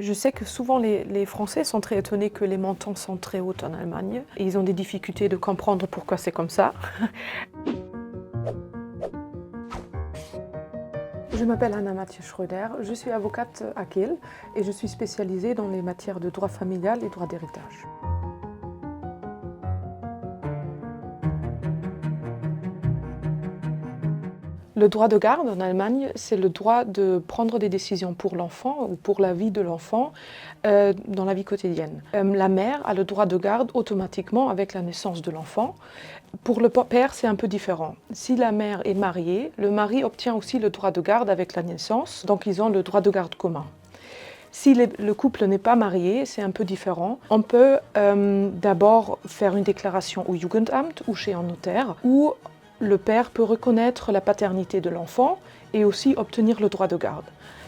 Je sais que souvent les Français sont très étonnés que les montants sont très hauts en Allemagne. Et ils ont des difficultés de comprendre pourquoi c'est comme ça. Je m'appelle Anna-Mathieu Schröder, je suis avocate à Kiel et je suis spécialisée dans les matières de droit familial et droit d'héritage. Le droit de garde en Allemagne, c'est le droit de prendre des décisions pour l'enfant ou pour la vie de l'enfant dans la vie quotidienne. La mère a le droit de garde automatiquement avec la naissance de l'enfant. Pour le père, c'est un peu différent. Si la mère est mariée, le mari obtient aussi le droit de garde avec la naissance, donc ils ont le droit de garde commun. Si le couple n'est pas marié, c'est un peu différent. On peut d'abord faire une déclaration au Jugendamt ou chez un notaire, où le père peut reconnaître la paternité de l'enfant et aussi obtenir le droit de garde.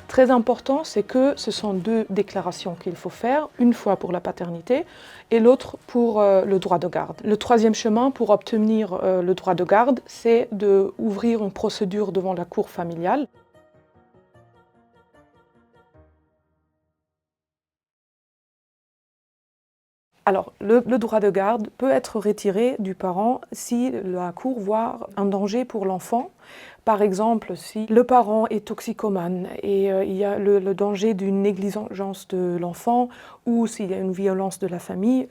Très important, c'est que ce sont deux déclarations qu'il faut faire, une fois pour la paternité et l'autre pour le droit de garde. Le troisième chemin pour obtenir le droit de garde, c'est d'ouvrir une procédure devant la cour familiale. Alors, le droit de garde peut être retiré du parent si la cour voit un danger pour l'enfant. Par exemple, si le parent est toxicomane et il y a le danger d'une négligence de l'enfant ou s'il y a une violence de la famille,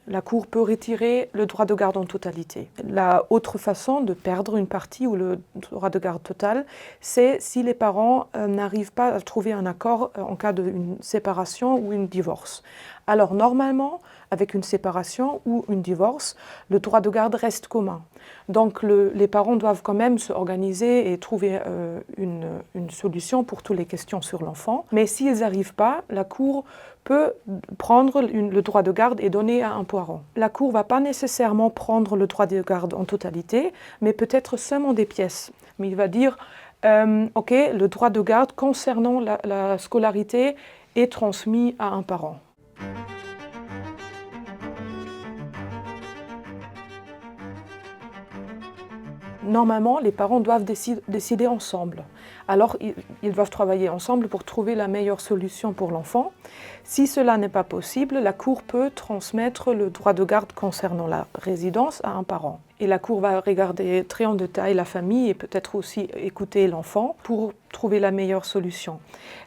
la cour peut retirer le droit de garde en totalité. La autre façon de perdre une partie ou le droit de garde total, c'est si les parents n'arrivent pas à trouver un accord en cas d'une séparation ou un divorce. Alors normalement, avec une séparation ou un divorce, le droit de garde reste commun. Donc les parents doivent quand même se organiser et trouver une solution pour toutes les questions sur l'enfant. Mais s'ils n'arrivent pas, la cour peut prendre le droit de garde et donner à un parent. La cour ne va pas nécessairement prendre le droit de garde en totalité, mais peut-être seulement des pièces. Mais il va dire, OK, le droit de garde concernant la scolarité est transmis à un parent. Normalement, les parents doivent décider ensemble. Alors, ils doivent travailler ensemble pour trouver la meilleure solution pour l'enfant. Si cela n'est pas possible, la cour peut transmettre le droit de garde concernant la résidence à un parent. Et la cour va regarder très en détail la famille et peut-être aussi écouter l'enfant pour trouver la meilleure solution.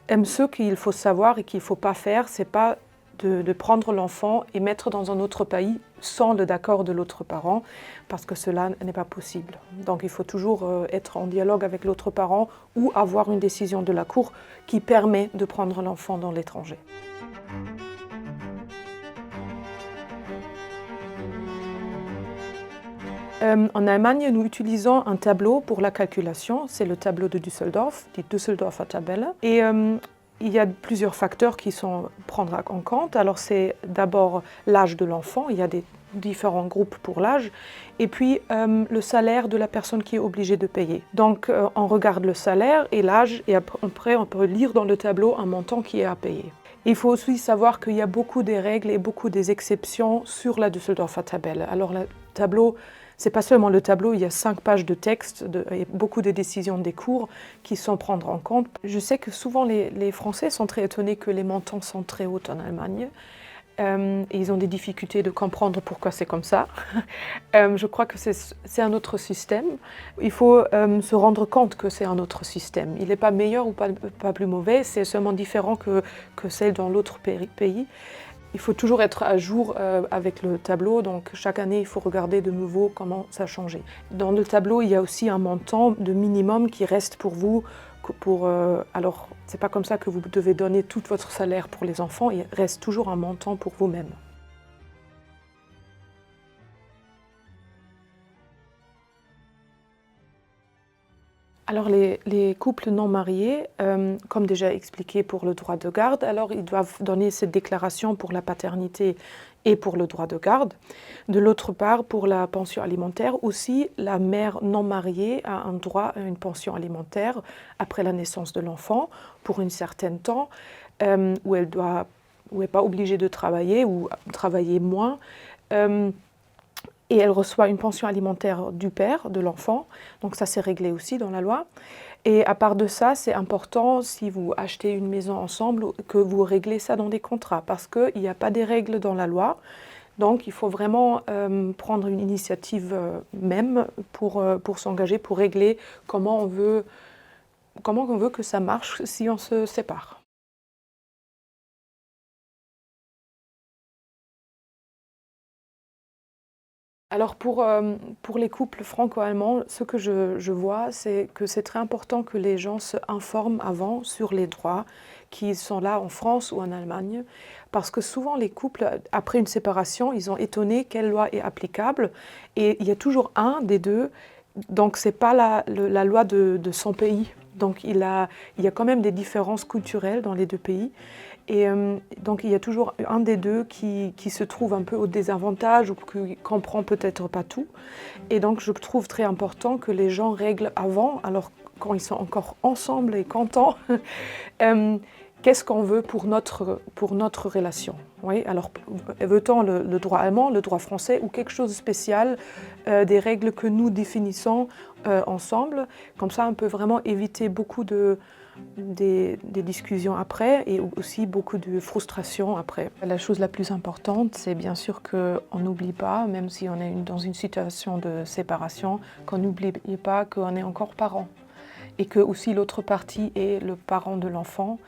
Ce qu'il faut savoir et qu'il ne faut pas faire, c'est pas de prendre l'enfant et mettre dans un autre pays sans le accord de l'autre parent, parce que cela n'est pas possible. Donc il faut toujours être en dialogue avec l'autre parent ou avoir une décision de la cour qui permet de prendre l'enfant dans l'étranger. En Allemagne, nous utilisons un tableau pour la calculation, c'est le tableau de Düsseldorf, die Düsseldorfer Tabelle. Et il y a plusieurs facteurs qui sont à prendre en compte. Alors c'est d'abord l'âge de l'enfant, il y a des différents groupes pour l'âge, et puis le salaire de la personne qui est obligée de payer. Donc on regarde le salaire et l'âge, et après on peut lire dans le tableau un montant qui est à payer. Il faut aussi savoir qu'il y a beaucoup de règles et beaucoup des exceptions sur la Düsseldorfer Tabelle. Alors le tableau, c'est pas seulement le tableau, il y a 5 pages de texte et beaucoup de décisions des cours qui sont à prendre en compte. Je sais que souvent les Français sont très étonnés que les montants sont très hauts en Allemagne. Et ils ont des difficultés de comprendre pourquoi c'est comme ça. Je crois que c'est un autre système. Il faut se rendre compte que c'est un autre système. Il n'est pas meilleur ou pas plus mauvais, c'est seulement différent que celle dans l'autre pays. Il faut toujours être à jour avec le tableau, donc chaque année il faut regarder de nouveau comment ça a changé. Dans le tableau, il y a aussi un montant de minimum qui reste pour vous. Alors, c'est pas comme ça que vous devez donner tout votre salaire pour les enfants, il reste toujours un montant pour vous-même. Alors les couples non mariés, comme déjà expliqué pour le droit de garde, alors ils doivent donner cette déclaration pour la paternité et pour le droit de garde. De l'autre part, pour la pension alimentaire, aussi la mère non mariée a un droit à une pension alimentaire après la naissance de l'enfant pour un certain temps où elle n'est pas obligée de travailler ou travailler moins. Et elle reçoit une pension alimentaire du père de l'enfant, donc ça c'est réglé aussi dans la loi. Et à part de ça, c'est important, si vous achetez une maison ensemble, que vous réglez ça dans des contrats, parce qu'il n'y a pas des règles dans la loi. Donc il faut vraiment prendre une initiative même pour s'engager, pour régler comment on veut que ça marche si on se sépare. Alors pour les couples franco-allemands, ce que je vois, c'est que c'est très important que les gens se informent avant sur les droits qui sont là en France ou en Allemagne, parce que souvent les couples, après une séparation, ils ont étonné quelle loi est applicable, et il y a toujours un des deux, donc c'est pas la loi de son pays. Donc il y a quand même des différences culturelles dans les deux pays. Et donc il y a toujours un des deux qui se trouve un peu au désavantage ou qui ne comprend peut-être pas tout. Et donc je trouve très important que les gens règlent avant, alors quand ils sont encore ensemble et contents, qu'est-ce qu'on veut pour notre relation. Oui, alors veut-on le droit allemand, le droit français ou quelque chose de spécial, des règles que nous définissons ensemble. Comme ça on peut vraiment éviter beaucoup des discussions après et aussi beaucoup de frustration après. La chose la plus importante, c'est bien sûr qu'on n'oublie pas, même si on est dans une situation de séparation, qu'on n'oublie pas qu'on est encore parents et que aussi l'autre partie est le parent de l'enfant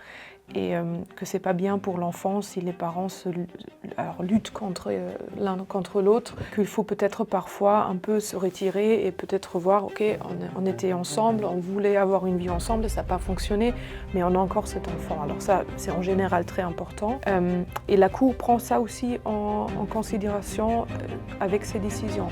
et que c'est pas bien pour l'enfant si les parents luttent l'un contre l'autre, qu'il faut peut-être parfois un peu se retirer et peut-être voir, ok, on était ensemble, on voulait avoir une vie ensemble, ça n'a pas fonctionné, mais on a encore cet enfant. Alors ça, c'est en général très important. Et la Cour prend ça aussi en considération avec ses décisions.